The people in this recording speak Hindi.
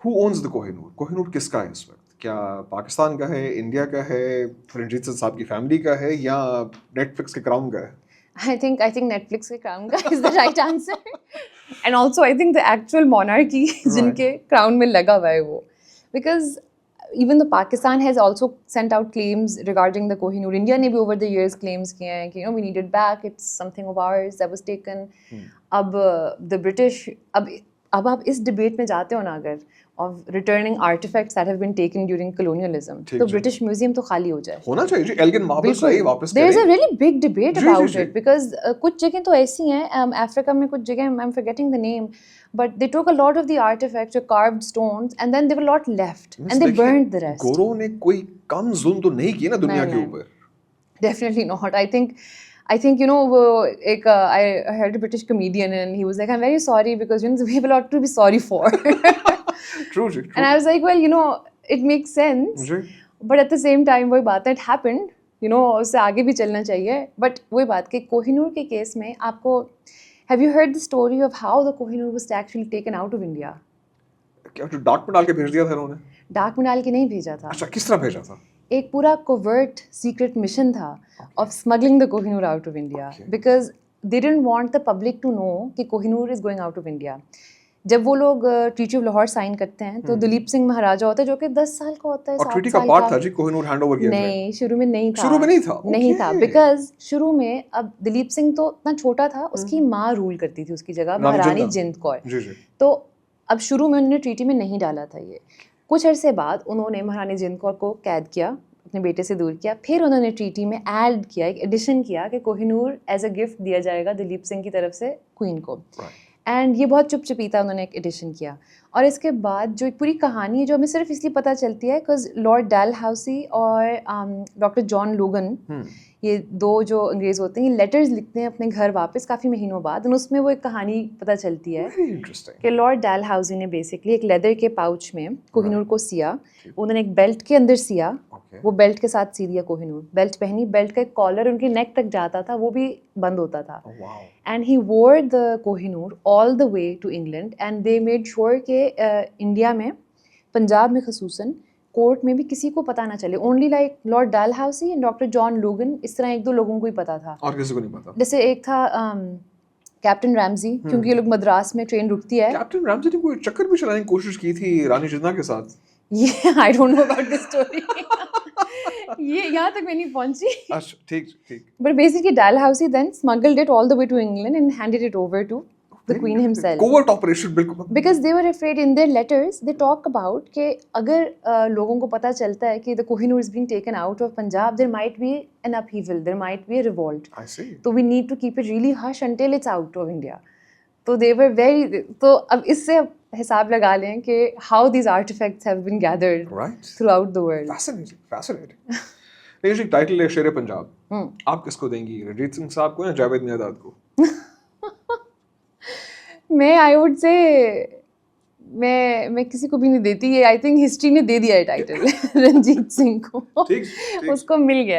Who owns the Kohinoor? Kohinoor किसका है इस वक्त? क्या पाकिस्तान का है, इंडिया का है, रंजीत साहब की फैमिली का है, या नेटफ्लिक्स के क्राउन का है? I think Netflix के crown का is the right answer. And also I think the actual monarchy जिनके crown में लगा हुआ है वो. Because even though Pakistan has also sent out claims regarding the Kohinoor, India ने भी over the years claims किए हैं कि we need it back, it's something of ours that was taken. अब the British, अब आप इस debate में जाते हो ना अगर of returning artifacts that have been taken during colonialism, तो British Museum तो खाली हो जाए. होना चाहिए जी, एल्गिन मार्बल्स चाहिए वापस करें. There is a really big debate about it because कुछ जगह तो ऐसी हैं, अफ्रीका में कुछ जगह, I'm forgetting the name, but they took a lot of the artifacts, the carved stones, and then there were a lot left, and they burned the rest. गोरों ने कोई कम जुल्म तो नहीं किया ना दुनिया के ऊपर. Definitely not. I think I heard a British comedian and he was like, I'm very sorry because we have a lot to be sorry for. True. And I was like, well, it makes sense. But at the same time, वही बात है, it happened. उससे आगे भी चलना चाहिए. But वही बात कि कोहिनूर के केस में आपको, have you heard the story of how the Kohinoor was actually taken out of India? क्या जो डाक में डाल के भेज दिया था उन्होंने? डाक में डाल के नहीं भेजा था. अच्छा, किस तरह भेजा था? एक पूरा covert secret mission था of smuggling the Kohinoor out of India because they didn't want the public to know कि Kohinoor is going out of India. जब वो लोग ट्रीटी ऑफ लाहौर साइन करते हैं तो दिलीप सिंह महाराजा होता है जो कि 10 साल का होता है, 7 साल का. और ट्रीटी का पार्ट था जी कोहिनूर हैंडओवर किया. नहीं, शुरू में नहीं था. नहीं था बिकॉज शुरू में अब दिलीप सिंह तो इतना छोटा था, उसकी माँ रूल करती थी उसकी जगह, महारानी जिंद कौर. तो अब शुरू में उन्होंने ट्रीटी में नहीं डाला था ये. कुछ अरसे बाद उन्होंने महारानी जिंद कौर को कैद किया, अपने बेटे से दूर किया, फिर उन्होंने ट्रीटी में ऐड किया, एक एडिशन किया कि कोहिनूर एज अ गिफ्ट दिया जाएगा दिलीप सिंह की तरफ से क्वीन को. एंड ये बहुत चुपचुपीता उन्होंने एक एडिशन किया. और इसके बाद जो पूरी कहानी है जो हमें सिर्फ इसलिए पता चलती है बिकॉज लॉर्ड डलहाउसी और डॉक्टर जॉन लोगन, ये दो जो अंग्रेज़ होते हैं, ये लेटर्स लिखते हैं अपने घर वापस काफ़ी महीनों बाद, और उसमें वो एक कहानी पता चलती है कि लॉर्ड डलहाउसी ने बेसिकली एक लेदर के पाउच में कोहिनूर को सिया. उन्होंने एक बेल्ट के अंदर सिया, वो बेल्ट के साथ सी दिया कोहिनूर. बेल्ट पहनी, बेल्ट का एक कॉलर उनकी नेक तक जाता था, वो भी बंद होता था. And he wore the Kohinoor all the way to England and they made sure कि इंडिया में, पंजाब में खसूसन, कोर्ट में भी किसी को पता ना चले. Only like Lord Dalhousie and doctor John लोगन, इस तरह 1-2 लोगों को ही पता था, और किसी को नहीं पता. जैसे एक था कैप्टन रैमजी, क्योंकि ये लोग मद्रास में ट्रेन रुकती है. कैप्टन रैमजी ने कोई चक्कर भी चलाने की कोशिश की थी रानी जिन्ना के साथ. ये I don't know about this story. ये यहाँ तक मैं नहीं पहुंची. अच्छा, ठीक. But basically Dalhousie then smuggled it all the way to England and handed it over to the Queen himself. Covert operation, बिल्कुल. Because they were afraid, in their letters they talk about कि अगर लोगों को पता चलता है कि the Kohinoor is being taken out of Punjab, there might be an upheaval, there might be a revolt. I see. So we need to keep it really hush until it's out of India. तो they were very, तो अब इससे हिसाब लगा लें कि how these artifacts have been gathered throughout the world. Fascinating. ये टाइटल है शेर पंजाब. आप किसको देंगी, रंजीत सिंह साहब को या जावेद मियादाद को? मैं आई वुड से मैं किसी को भी नहीं देती. ये आई थिंक हिस्ट्री ने दे दिया है टाइटल रंजीत सिंह को. उसको मिल गया.